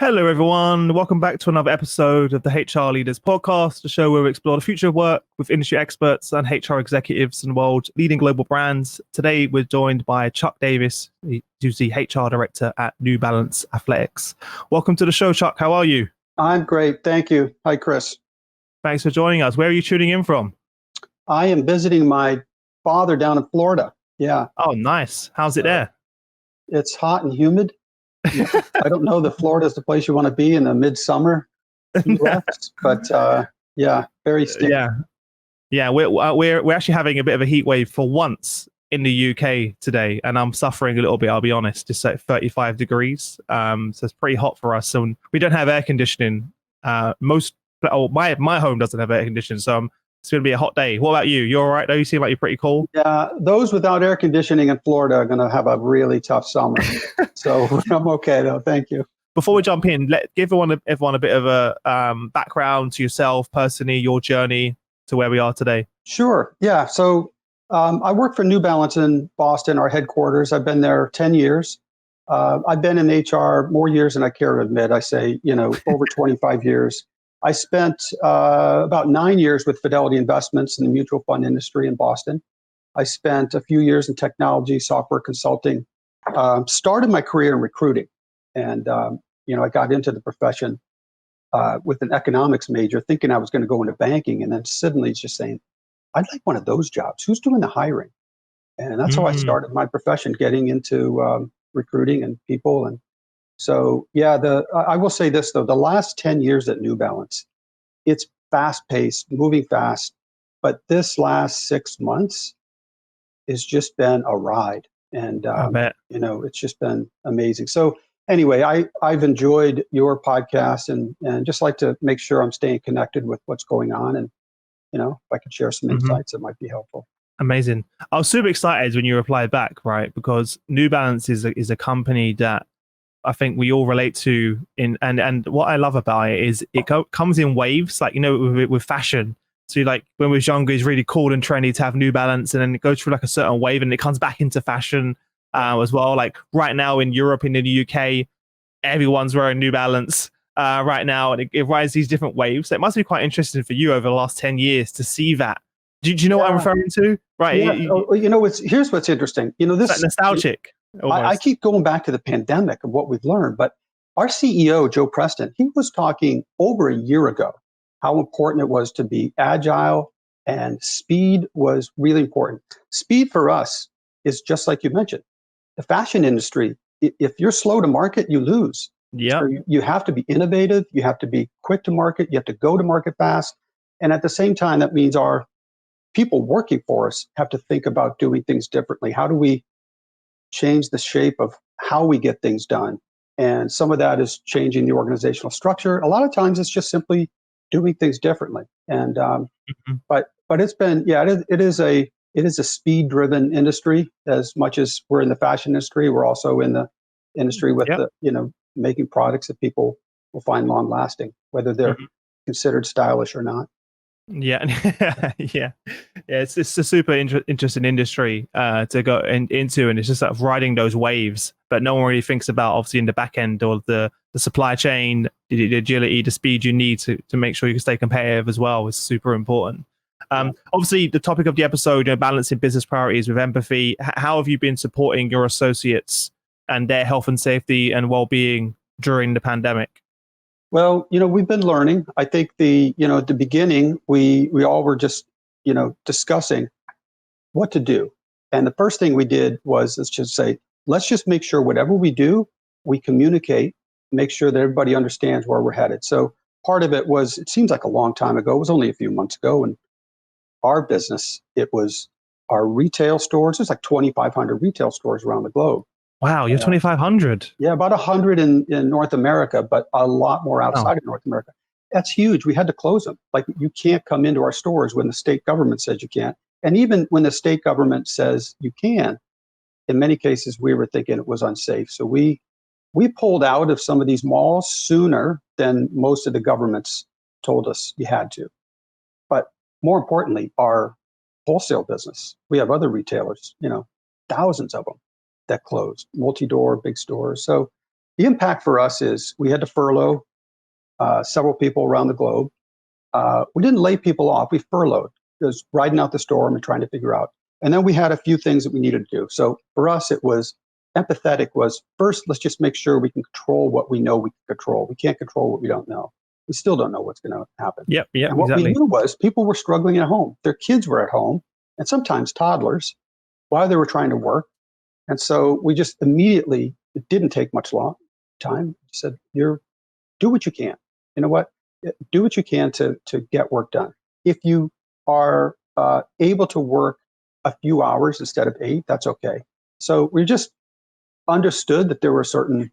Hello, everyone. Welcome back to another episode of the HR Leaders Podcast, the show where we explore the future of work with industry experts and HR executives in the world leading global brands. Today, we're joined by Chuck Davis, who's the HR Director at New Balance Athletics. Welcome to the show, Chuck. How are you? I'm great. Thank you. Hi, Chris. Thanks for joining us. Where are you tuning in from? I am visiting my father down in Florida. Yeah. Oh, nice. How's it there? It's hot and humid. I don't know that Florida is the place you want to be in the midsummer US, but yeah, very stinky. Yeah. We're actually having a bit of a heat wave for once in the UK today, and I'm suffering a little bit. I'll be honest. Just at 35 degrees, so it's pretty hot for us. So we don't have air conditioning. My home doesn't have air conditioning, so it's going to be a hot day. What about you? You all right though? You seem like you're pretty cool. Yeah, those without air conditioning in Florida are going to have a really tough summer. So I'm okay though. Thank you. Before we jump in, give everyone a bit of a background to yourself personally, your journey to where we are today. Sure. Yeah. So I work for New Balance in Boston, our headquarters. I've been there 10 years. I've been in HR more years than I care to admit. I say, over 25 years. I spent about 9 years with Fidelity Investments in the mutual fund industry in Boston. I spent a few years in technology, software consulting, started my career in recruiting. And, I got into the profession with an economics major, thinking I was going to go into banking. And then suddenly just saying, I'd like one of those jobs. Who's doing the hiring? And that's how I started my profession, getting into recruiting and people. And so, yeah, I will say this, though, the last 10 years at New Balance, it's fast paced, moving fast. But this last 6 months has just been a ride. And, I bet. It's just been amazing. So anyway, I've enjoyed your podcast and just like to make sure I'm staying connected with what's going on. And, if I could share some insights, it might be helpful. Amazing. I was super excited when you replied back, right? Because New Balance is a company that I think we all relate to and what I love about it is it comes in waves, like, with fashion. So like when we was younger, it's really cool and trendy to have New Balance, and then it goes through like a certain wave and it comes back into fashion as well. Like right now in Europe and in the UK, everyone's wearing New Balance right now, and it rides these different waves. So it must be quite interesting for you over the last 10 years to see that. Do you know what I'm referring to? Right. Yeah. Here's what's interesting. This like nostalgic. I keep going back to the pandemic of what we've learned, but our CEO, Joe Preston, he was talking over a year ago how important it was to be agile, and speed was really important. Speed for us is just like you mentioned, the fashion industry. If you're slow to market, you lose. Yeah. So you have to be innovative. You have to be quick to market. You have to go to market fast. And at the same time, that means our people working for us have to think about doing things differently. How do we change the shape of how we get things done? And some of that is changing the organizational structure. A lot of times it's just simply doing things differently. And but it's been, it is a speed driven industry. As much as we're in the fashion industry, we're also in the industry with making products that people will find long lasting, whether they're considered stylish or not. Yeah. It's a super interesting industry to go into, and it's just sort of riding those waves. But no one really thinks about, obviously, in the back end or the supply chain, the agility, the speed you need to make sure you can stay competitive as well is super important. Obviously, the topic of the episode, balancing business priorities with empathy. How have you been supporting your associates and their health and safety and well-being during the pandemic? Well, we've been learning. I think at the beginning, we all were just, discussing what to do. And the first thing we did was, let's just make sure whatever we do, we communicate, make sure that everybody understands where we're headed. So part of it was, it seems like a long time ago, it was only a few months ago, and our business, it was our retail stores. There's like 2,500 retail stores around the globe. Wow, you're 2,500. Yeah, about 100 in North America, but a lot more outside of North America. That's huge. We had to close them. Like, you can't come into our stores when the state government says you can't. And even when the state government says you can, in many cases, we were thinking it was unsafe. So we pulled out of some of these malls sooner than most of the governments told us you had to. But more importantly, our wholesale business, we have other retailers, thousands of them that closed, multi-door, big stores. So, the impact for us is we had to furlough several people around the globe. We didn't lay people off. We furloughed. It was riding out the storm and trying to figure out. And then we had a few things that we needed to do. So for us, it was empathetic was first, let's just make sure we can control what we know we can control. We can't control what we don't know. We still don't know what's going to happen. Yep, And what exactly. we knew was people were struggling at home. Their kids were at home, and sometimes toddlers, while they were trying to work. And so we just immediately, it didn't take much time. Said, do what you can. You know what? Do what you can to get work done. If you are able to work a few hours instead of 8, that's okay. So we just understood that there were certain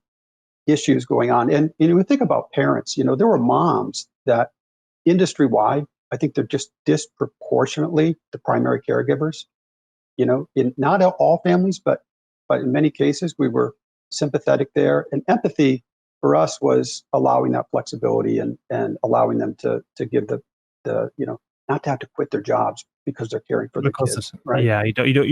issues going on. And we think about parents, there were moms that industry-wide, I think they're just disproportionately the primary caregivers, in not all families, but in many cases, we were sympathetic there. And empathy for us was allowing that flexibility and allowing them to give the not to have to quit their jobs because they're caring for their kids. Right? Yeah,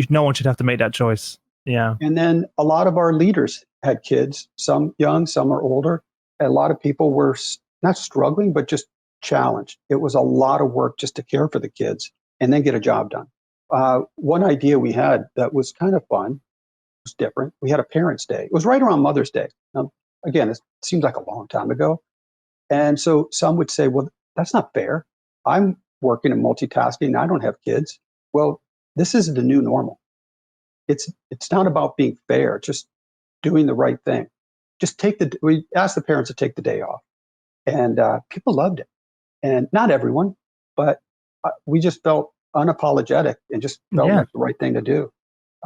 no one should have to make that choice. Yeah. And then a lot of our leaders had kids, some young, some are older. And a lot of people were not struggling, but just challenged. It was a lot of work just to care for the kids and then get a job done. One idea we had that was kind of fun, was different. We had a Parents' Day. It was right around Mother's Day. Now, again, it seems like a long time ago. And so some would say, well, that's not fair. I'm working and multitasking. And I don't have kids. Well, this is the new normal. It's not about being fair, just doing the right thing. We asked the parents to take the day off, and people loved it. And not everyone, but we just felt unapologetic and just felt like the right thing to do.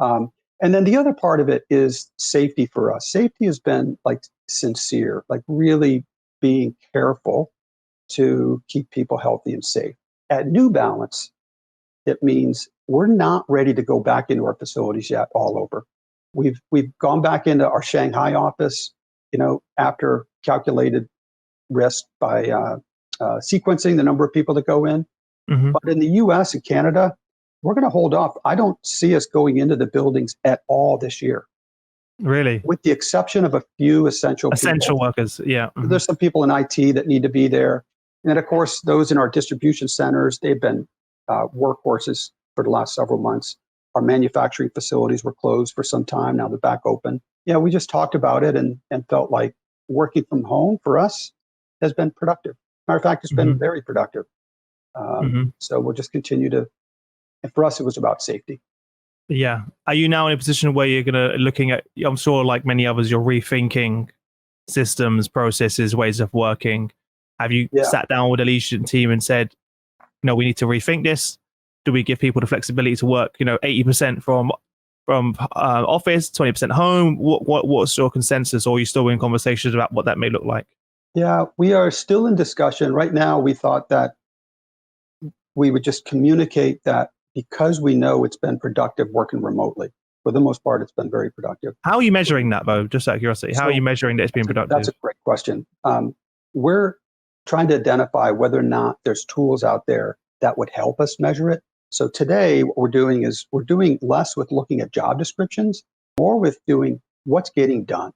And then the other part of it is safety for us. Safety has been like sincere, like really being careful to keep people healthy and safe. At New Balance, it means we're not ready to go back into our facilities yet all over. We've gone back into our Shanghai office, after calculated risk by sequencing the number of people that go in. Mm-hmm. But in the US and Canada, we're going to hold off. I don't see us going into the buildings at all this year. Really? With the exception of a few essential workers, yeah. Mm-hmm. There's some people in IT that need to be there. And of course, those in our distribution centers, they've been workhorses for the last several months. Our manufacturing facilities were closed for some time. Now they're back open. Yeah, we just talked about it and felt like working from home for us has been productive. Matter of fact, it's been very productive. So we'll just continue to, and for us, it was about safety. Yeah. Are you now in a position where you're looking at, I'm sure like many others, you're rethinking systems, processes, ways of working. Have you sat down with a leadership team and said, we need to rethink this? Do we give people the flexibility to work, 80% from office, 20% home? What's your consensus, or are you still in conversations about what that may look like? Yeah, we are still in discussion. Right now, we thought that we would just communicate that because we know it's been productive working remotely. For the most part, it's been very productive. How are you measuring that, though? Just out of curiosity, how are you measuring that it's been productive? That's a great question. We're trying to identify whether or not there's tools out there that would help us measure it. So today, what we're doing is we're doing less with looking at job descriptions, more with doing what's getting done.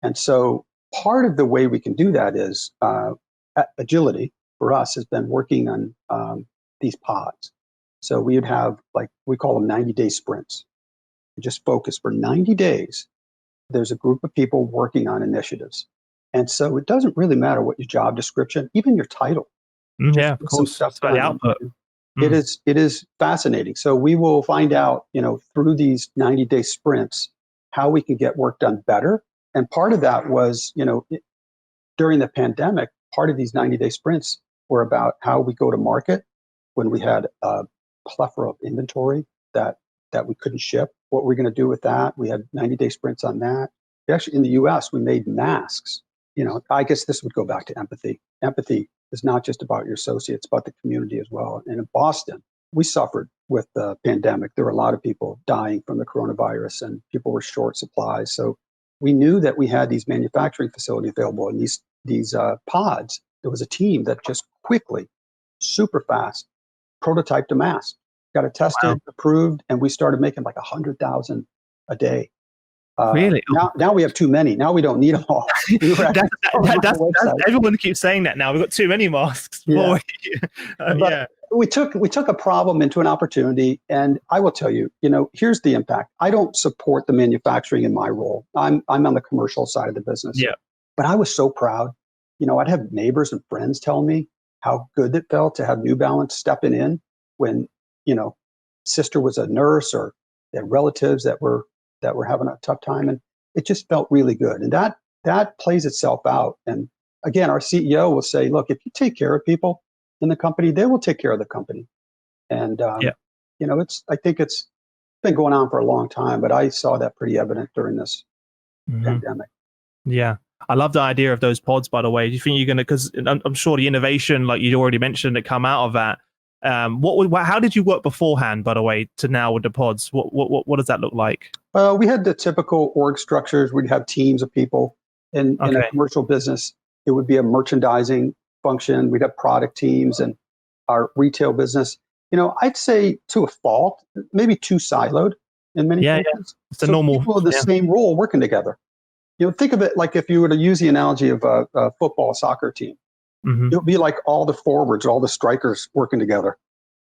And so part of the way we can do that is agility for us has been working on these pods. So we would have, like, we call them 90-day sprints. We just focus for 90 days. There's a group of people working on initiatives. And so it doesn't really matter what your job description, even your title. Yeah, of course. It's about the output. It is fascinating. So we will find out, through these 90-day sprints, how we can get work done better. And part of that was, during the pandemic, part of these 90-day sprints were about how we go to market when we had a plethora of inventory that we couldn't ship. What we're going to do with that? We had 90-day sprints on that. Actually, in the US, we made masks. I guess this would go back to empathy. Empathy is not just about your associates, but the community as well. And in Boston, we suffered with the pandemic. There were a lot of people dying from the coronavirus, and people were short supplies. So we knew that we had these manufacturing facilities available, and these pods. There was a team that just quickly, super fast, prototyped a mask, got it tested, approved, and we started making like 100,000 a day. Really? Now we have too many. Now we don't need them all. That's everyone keeps saying that now. We've got too many masks. Yeah. Yeah. We took a problem into an opportunity, and I will tell you, here's the impact. I don't support the manufacturing in my role. I'm on the commercial side of the business. Yeah. But I was so proud. I'd have neighbors and friends tell me how good it felt to have New Balance stepping in when, sister was a nurse or they had relatives that were having a tough time, and it just felt really good. And that plays itself out. And again, our CEO will say, look, if you take care of people in the company, they will take care of the company. And I think it's been going on for a long time, but I saw that pretty evident during this pandemic. Yeah. I love the idea of those pods, by the way. Do you think you're going to, because I'm sure the innovation, like you already mentioned, that come out of that. How did you work beforehand, by the way, to now with the pods? What does that look like? We had the typical org structures. We'd have teams of people in a commercial business. It would be a merchandising function. We'd have product teams, and our retail business. I'd say to a fault, maybe too siloed in many cases. Yeah. It's a normal people in the same role working together. Think of it like if you were to use the analogy of a football, soccer team. It would be like all the forwards, all the strikers working together.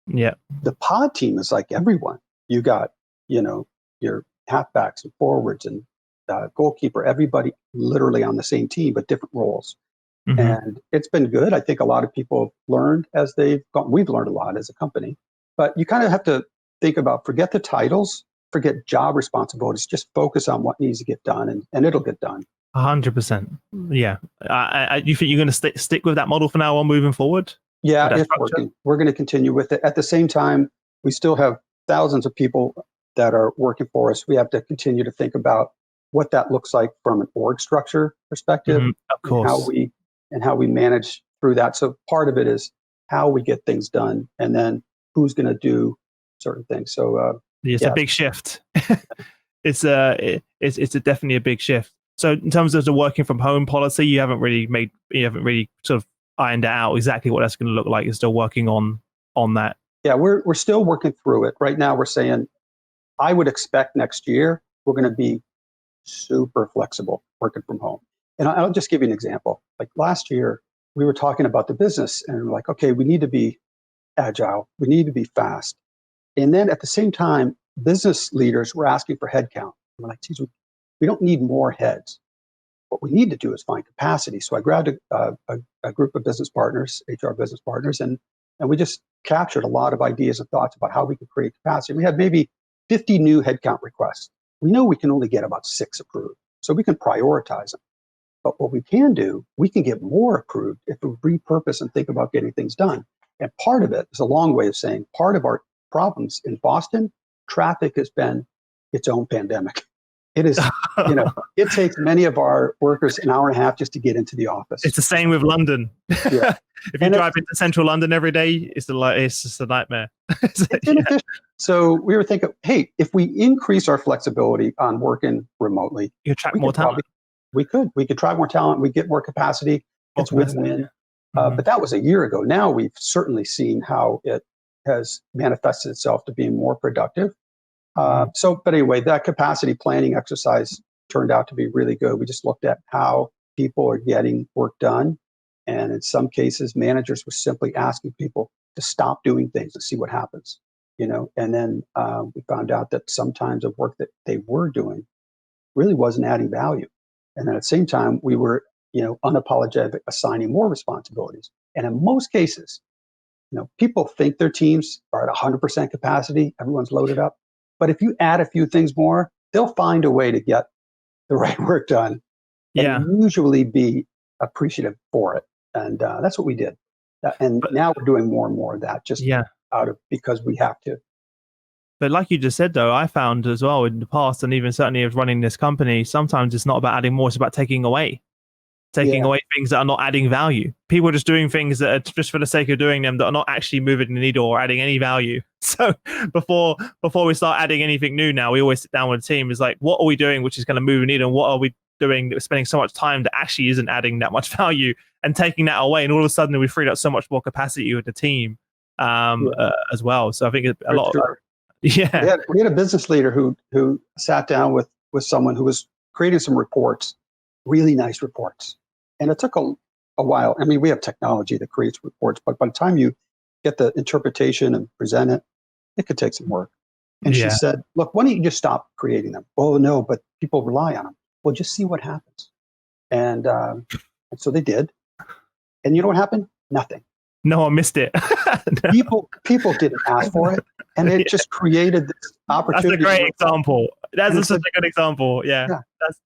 Yeah. The pod team is like everyone. You got, your halfbacks and forwards and goalkeeper, everybody literally on the same team, but different roles. And it's been good. I think a lot of people have learned as they've gone. We've learned a lot as a company, but you kind of have to think about, forget the titles, forget job responsibilities, just focus on what needs to get done, and it'll get done. 100%. Yeah. You think you're going to stick with that model for now on moving forward? Yeah, it's working. We're going to continue with it. At the same time, we still have thousands of people that are working for us. We have to continue to think about what that looks like from an org structure perspective, of course, and how we manage through that. So part of it is how we get things done, and then who's going to do certain things. So it's a big shift. It's definitely a big shift. So in terms of the working from home policy, you haven't really sort of ironed out exactly what that's going to look like. You're still working on that. Yeah, we're still working through it. Right now, we're saying I would expect next year we're going to be super flexible working from home. And I'll just give you an example. Like last year, we were talking about the business, and we're like, okay, we need to be agile. We need to be fast. And then at the same time, business leaders were asking for headcount. We're like, geez, we don't need more heads. What we need to do is find capacity. So I grabbed a group of business partners, HR business partners, and we just captured a lot of ideas and thoughts about how we could create capacity. We had maybe 50 new headcount requests. We know we can only get about 6 approved, so we can prioritize them. But what we can do, we can get more approved if we repurpose and think about getting things done. And part of it is a long way of saying part of our problems in Boston, traffic has been its own pandemic. It is, it takes many of our workers an hour and a half just to get into the office. It's the same with London. Yeah. If you drive into central London every day, it's just a nightmare. It's inefficient. So we were thinking, hey, if we increase our flexibility on working remotely, you attract more talent. We could attract more talent. We get more capacity. It's win-win. But that was a year ago. Now we've certainly seen how it has manifested itself to being more productive. But anyway, that capacity planning exercise turned out to be really good. We just looked at how people are getting work done. And in some cases, managers were simply asking people to stop doing things and see what happens, And then we found out that sometimes the work that they were doing really wasn't adding value. And then at the same time, we were, unapologetic assigning more responsibilities. And in most cases, people think their teams are at 100% capacity. Everyone's loaded up. But if you add a few things more, they'll find a way to get the right work done and usually be appreciative for it. And that's what we did. And now we're doing more and more of that because we have to. But like you just said, though, I found as well in the past, and even certainly of running this company, sometimes it's not about adding more, it's about taking away things that are not adding value. People are just doing things that are just for the sake of doing them that are not actually moving the needle or adding any value. So before we start adding anything new now, we always sit down with the team. Is like, what are we doing which is going to move the needle, and what are we doing that we're spending so much time that actually isn't adding that much value, and taking that away. And all of a sudden we freed up so much more capacity with the team as well. So I think a lot of we had a business leader who sat down with with someone who was creating some reports, really nice reports. And it took a while. I mean, we have technology that creates reports, but by the time you get the interpretation and present it, it could take some work. And she said, look, why don't you just stop creating them? Oh, no, but people rely on them. Well, just see what happens. And so they did. And you know what happened? Nothing. No, I missed it. No. People didn't ask for it. And it just created this opportunity. That's a great example. That's such a good example. Yeah.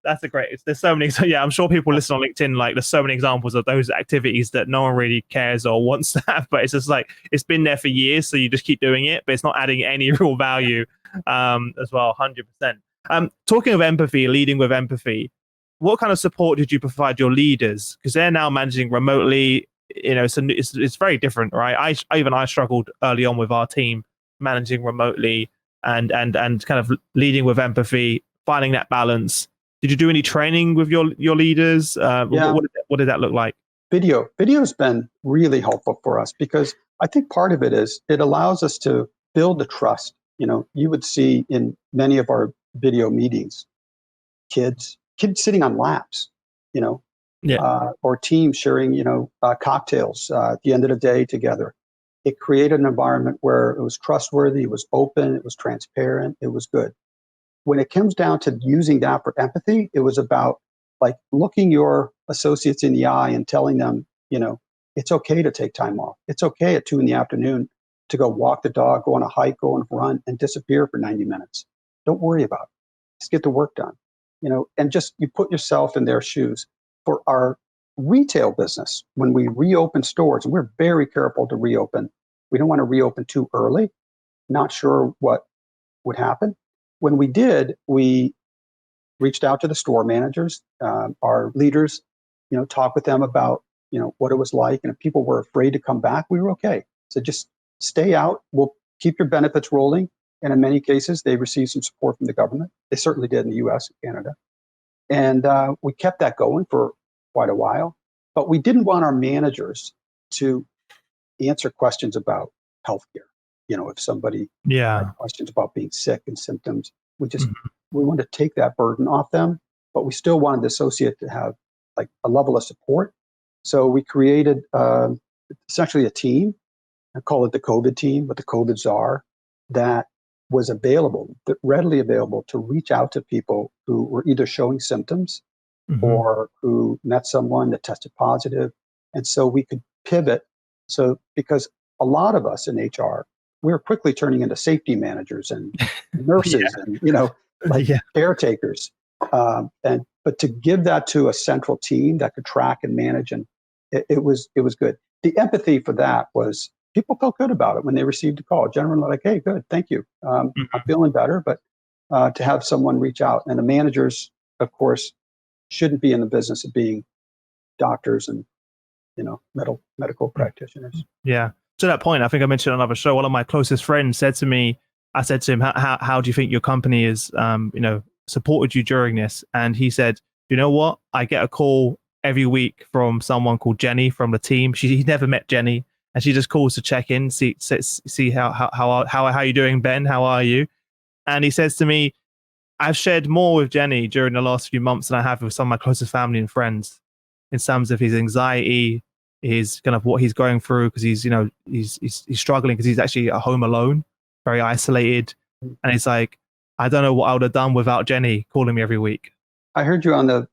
That's a great. There's so many. So yeah, I'm sure people listen on LinkedIn. Like, there's so many examples of those activities that no one really cares or wants to have, but it's just like it's been there for years, so you just keep doing it, but it's not adding any real value. As well, 100%. Talking of empathy, leading with empathy, what kind of support did you provide your leaders? Because they're now managing remotely. You know, it's very different, right? I struggled early on with our team managing remotely and kind of leading with empathy, finding that balance. Did you do any training with your leaders? What did that look like? Video has been really helpful for us because I think part of it is it allows us to build the trust. You know, you would see in many of our video meetings, kids sitting on laps, you know, or teams sharing, cocktails at the end of the day together. It created an environment where it was trustworthy, it was open, it was transparent, it was good. When it comes down to using that for empathy, it was about like looking your associates in the eye and telling them, it's okay to take time off. It's okay at 2 p.m. to go walk the dog, go on a hike, go on a run, and disappear for 90 minutes. Don't worry about it. Just get the work done. And just you put yourself in their shoes. For our retail business, when we reopen stores, and we're very careful to reopen, we don't want to reopen too early, not sure what would happen. When we did, we reached out to the store managers, our leaders, talk with them about, what it was like. And if people were afraid to come back, we were okay. So just stay out. We'll keep your benefits rolling. And in many cases, they received some support from the government. They certainly did in the US and Canada. And we kept that going for quite a while. But we didn't want our managers to answer questions about healthcare. If somebody had questions about being sick and symptoms, we wanted to take that burden off them. But we still wanted the associate to have like a level of support. So we created essentially a team. I call it the COVID team, but the COVID czar, that was readily available to reach out to people who were either showing symptoms or who met someone that tested positive. And so we could pivot. So because a lot of us in HR, we were quickly turning into safety managers and nurses and, caretakers. But to give that to a central team that could track and manage, and it was good. The empathy for that was people felt good about it when they received a call. Generally like, hey, good, thank you. I'm feeling better. But to have someone reach out, and the managers, of course, shouldn't be in the business of being doctors and, medical practitioners. Yeah. To that point, I think I mentioned on another show, one of my closest friends said to me, I said to him, how do you think your company has, supported you during this? And he said, you know what? I get a call every week from someone called Jenny from the team. He never met Jenny, and she just calls to check in, see how you doing, Ben? How are you? And he says to me, I've shared more with Jenny during the last few months than I have with some of my closest family and friends, in terms of his anxiety, his kind of what he's going through, because he's struggling because he's actually at home alone, very isolated, and he's like, I don't know what I would have done without Jenny calling me every week. I heard you on the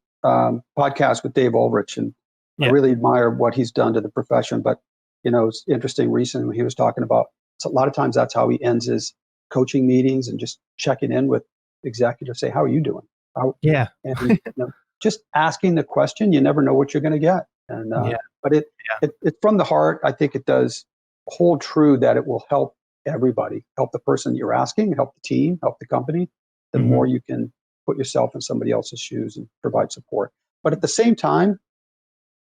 podcast with Dave Ulrich, and I really admire what he's done to the profession. But it's interesting recently when he was talking about, so a lot of times that's how he ends his coaching meetings and just checking in with executives, say, how are you doing? And just asking the question, you never know what you're going to get. And but it's from the heart. I think it does hold true that it will help everybody, help the person you're asking, help the team, help the company. The more you can put yourself in somebody else's shoes and provide support. But at the same time,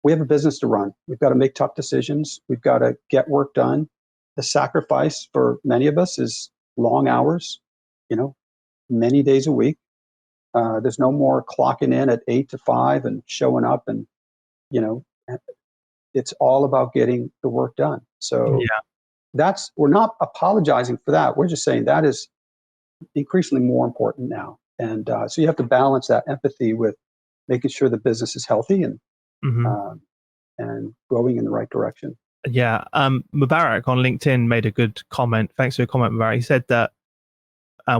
we have a business to run. We've got to make tough decisions. We've got to get work done. The sacrifice for many of us is long hours, many days a week. There's no more clocking in at 8 to 5 and showing up, and it's all about getting the work done. So we're not apologizing for that. We're just saying that is increasingly more important now. So you have to balance that empathy with making sure the business is healthy Hmm. and growing in the right direction. Yeah. Mubarak on LinkedIn made a good comment. Thanks for your comment, Mubarak. He said that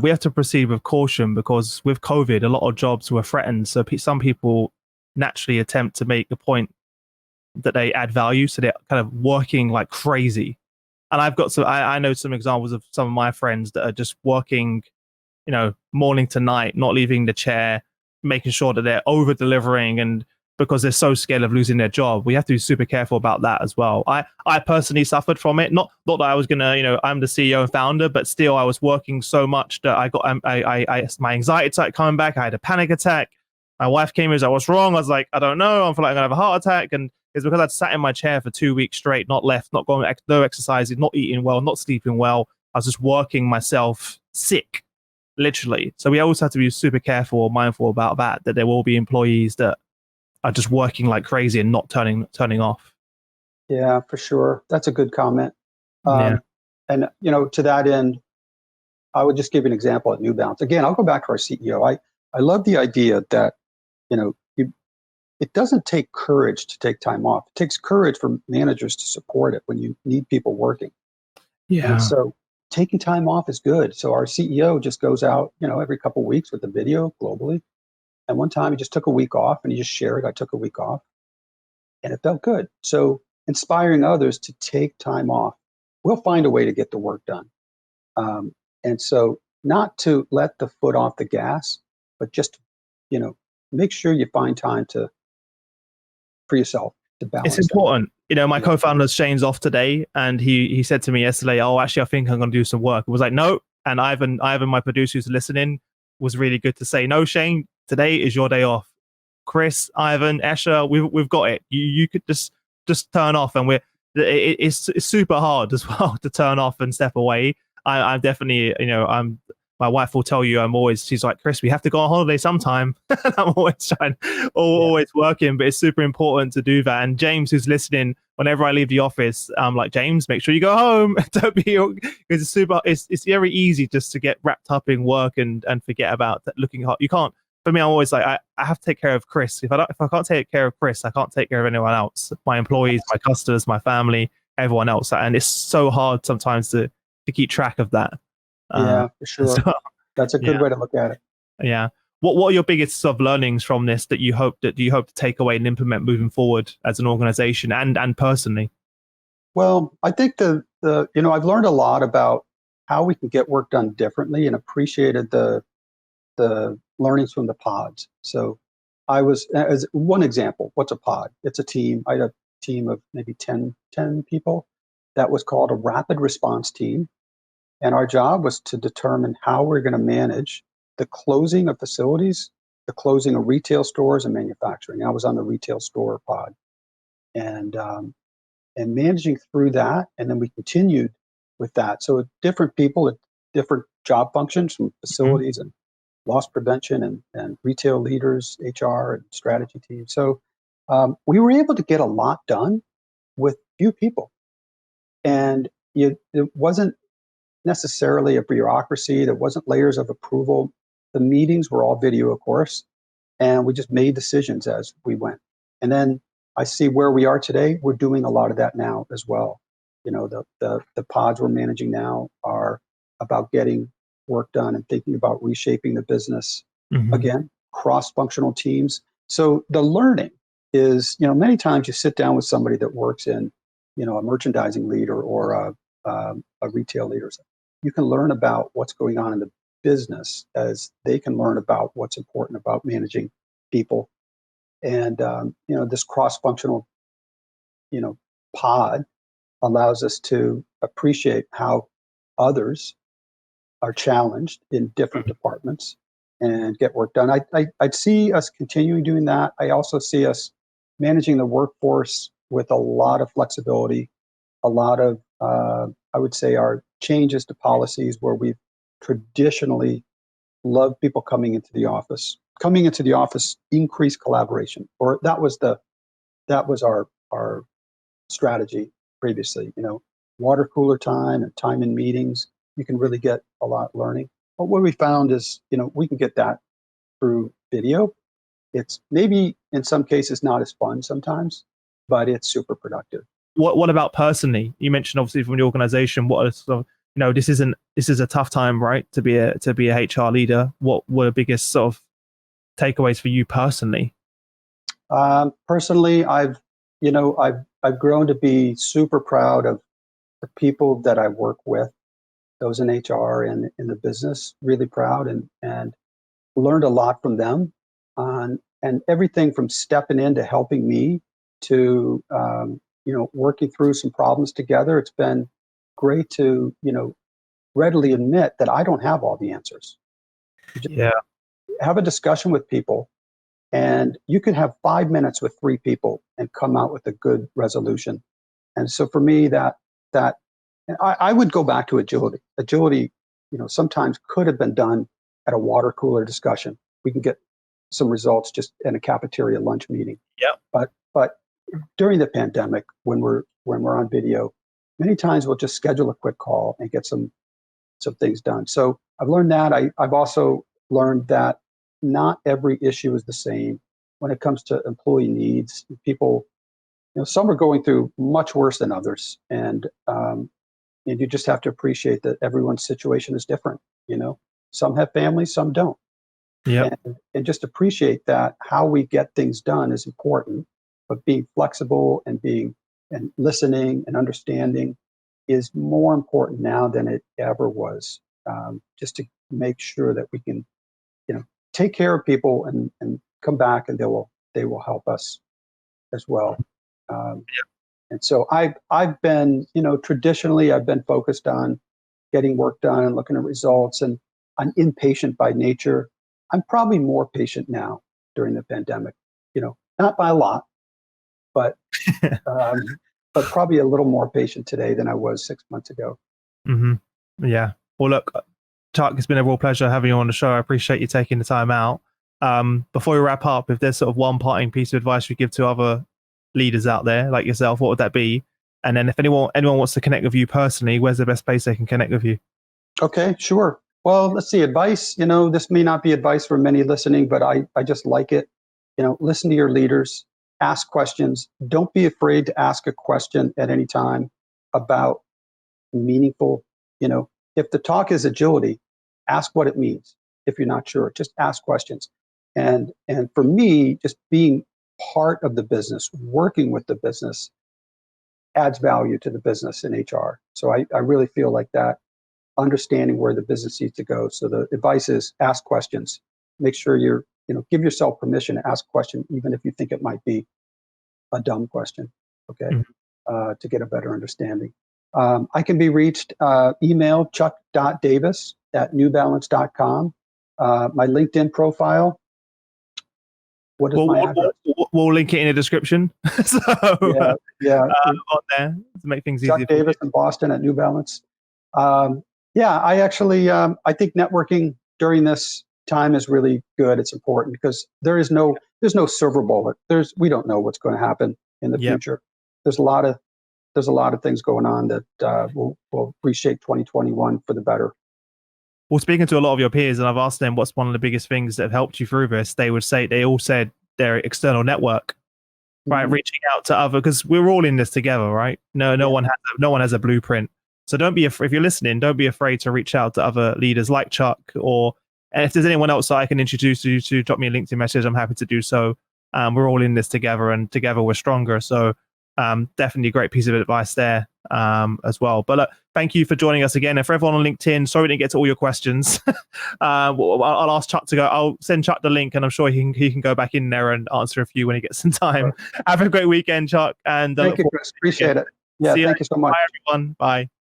we have to proceed with caution because with COVID, a lot of jobs were threatened. So some people naturally attempt to make the point that they add value. So they're kind of working like crazy. And I've got I know some examples of some of my friends that are just working, morning to night, not leaving the chair, making sure that they're over delivering, and because they're so scared of losing their job, we have to be super careful about that as well. I personally suffered from it. Not that I was gonna, I'm the CEO and founder, but still I was working so much that I got my anxiety started coming back. I had a panic attack. My wife came in, was like, "What's wrong?" I was like, "I don't know. I feel like I'm gonna have a heart attack." And it's because I'd sat in my chair for 2 weeks straight, not left, not going, no exercising, not eating well, not sleeping well. I was just working myself sick, literally. So we always have to be super careful or mindful about that there will be employees that are just working like crazy and not turning off. Yeah, for sure. That's a good comment. Yeah. And to that end, I would just give an example at New Balance. Again, I'll go back to our CEO. I love the idea that it doesn't take courage to take time off. It takes courage for managers to support it when you need people working. And Yeah. so taking time off is good. So our CEO just goes out, every couple of weeks with a video globally. And one time he just took a week off and he just shared, I took a week off, and it felt good. So inspiring others to take time off. We'll find a way to get the work done. And so not to let the foot off the gas, but just, make sure you find time for yourself to It's balance that. important. My Yeah. co-founder Shane's off today, and he said to me yesterday, "Oh, actually, I think I'm going to do some work." I was like, "No." And Ivan, my producer who's listening, was really good to say, "No, Shane, today is your day off." Chris, Ivan, Escher, we've got it. You could just turn off, and it's super hard as well to turn off and step away. I'm definitely, my wife will tell you she's like, "Chris, we have to go on holiday sometime." I'm always always working, but it's super important to do that. And James, who's listening, whenever I leave the office, I'm like, "James, make sure you go home." Don't be, because it's very easy just to get wrapped up in work and forget about looking hot. You can't. For me, I'm always like, I have to take care of Chris. If I can't take care of Chris, I can't take care of anyone else. My employees, my customers, my family, everyone else. And it's so hard sometimes to keep track of that. Yeah, for So, sure. That's a good yeah, way to look at it. yeah. What are your biggest sort of learnings from this that you hope to take away and implement moving forward as an organization and personally? Well, I think I've learned a lot about how we can get work done differently and appreciated the learnings from the pods. So as one example, what's a pod? It's a team. I had a team of maybe 10 people that was called a rapid response team. And our job was to determine how we're going to manage the closing of facilities, the closing of retail stores and manufacturing. I was on the retail store pod, and managing through that. And then we continued with that. So different people at different job functions, from Mhm. facilities and loss prevention and retail leaders, HR and strategy teams. So we were able to get a lot done with few people. And it wasn't necessarily a bureaucracy. There wasn't layers of approval. The meetings were all video, of course, and we just made decisions as we went. And then I see where we are today. We're doing a lot of that now as well. The pods we're managing now are about getting work done and thinking about reshaping the business. Mhm. Again, cross-functional teams. So the learning is, many times you sit down with somebody that works in, a merchandising lead or a retail leader. You can learn about what's going on in the business as they can learn about what's important about managing people. And this cross-functional, you know, pod allows us to appreciate how others are challenged in different Mhm. departments and get work done. I'd see us continuing doing that. I also see us managing the workforce with a lot of flexibility, a lot of, I would say, our changes to policies where we've traditionally loved people coming into the office. Coming into the office increased collaboration, or that was our strategy previously. Water cooler time and time in meetings, you can really get a lot learning. But what we found is, we can get that through video. It's maybe in some cases not as fun sometimes, but it's super productive. What about personally? You mentioned obviously from the organization, what are sort of, this is a tough time, right? To be a HR leader. What were the biggest sort of takeaways for you personally? Personally, I've grown to be super proud of the people that I work with, those in HR and in the business, really proud and learned a lot from them on, and everything from stepping in to helping me to, working through some problems together. It's been great to, readily admit that I don't have all the answers. Yeah. Have a discussion with people, and you can have 5 minutes with 3 people and come out with a good resolution. And so for me, that I would go back to agility. Agility, sometimes could have been done at a water cooler discussion. We can get some results just in a cafeteria lunch meeting. Yeah. But during the pandemic, when we're on video, many times we'll just schedule a quick call and get some things done. So I've learned that. I've also learned that not every issue is the same when it comes to employee needs. People, some are going through much worse than others, and you just have to appreciate that everyone's situation is different. Some have families, some don't. Yeah. And just appreciate that how we get things done is important, but being flexible and listening and understanding is more important now than it ever was. Just to make sure that we can, take care of people and come back, and they will help us as well. And so I've been, traditionally I've been focused on getting work done and looking at results, and I'm impatient by nature. I'm probably more patient now during the pandemic, not by a lot, but probably a little more patient today than I was 6 months ago. Mm-hmm. Yeah. Well, look, Chuck, it's been a real pleasure having you on the show. I appreciate you taking the time out. Before we wrap up, if there's sort of one parting piece of advice you give to other leaders out there like yourself, what would that be? And then if anyone wants to connect with you personally, where's the best place they can connect with you? Okay, sure. Well, let's see, advice, this may not be advice for many listening, but I just like it. Listen to your leaders, ask questions. Don't be afraid to ask a question at any time about meaningful, if the talk is agility, ask what it means. If you're not sure, just ask questions. And for me, just being part of the business, working with the business adds value to the business in HR. So I really feel like that, understanding where the business needs to go. So the advice is ask questions. Make sure you're, give yourself permission to ask a question, even if you think it might be a dumb question, okay, to get a better understanding. I can be reached, email chuck.davis@newbalance.com. My LinkedIn profile. What is my address? We'll link it in the description. So on there to make things easier. Chuck Davis in Boston at New Balance. I actually I think networking during this time is really good. It's important because there's no silver bullet. We don't know what's going to happen in the future. There's a lot of things going on that will reshape 2021 for the better. Well, speaking to a lot of your peers, and I've asked them what's one of the biggest things that have helped you through this, they all said their external network, right? Mm-hmm. Reaching out to other, because we're all in this together, right? No one has a blueprint. So if you're listening, don't be afraid to reach out to other leaders like Chuck, and if there's anyone else that I can introduce you to, drop me a LinkedIn message. I'm happy to do so. We're all in this together, and together we're stronger. So definitely a great piece of advice there as well. But look, thank you for joining us again. And for everyone on LinkedIn, sorry we didn't get to all your questions. I'll ask Chuck to go. I'll send Chuck the link, and I'm sure he can go back in there and answer a few when he gets some time. Sure. Have a great weekend, Chuck. And thank you, Chris. Appreciate it. Yeah, thank you so much. Bye, everyone. Bye.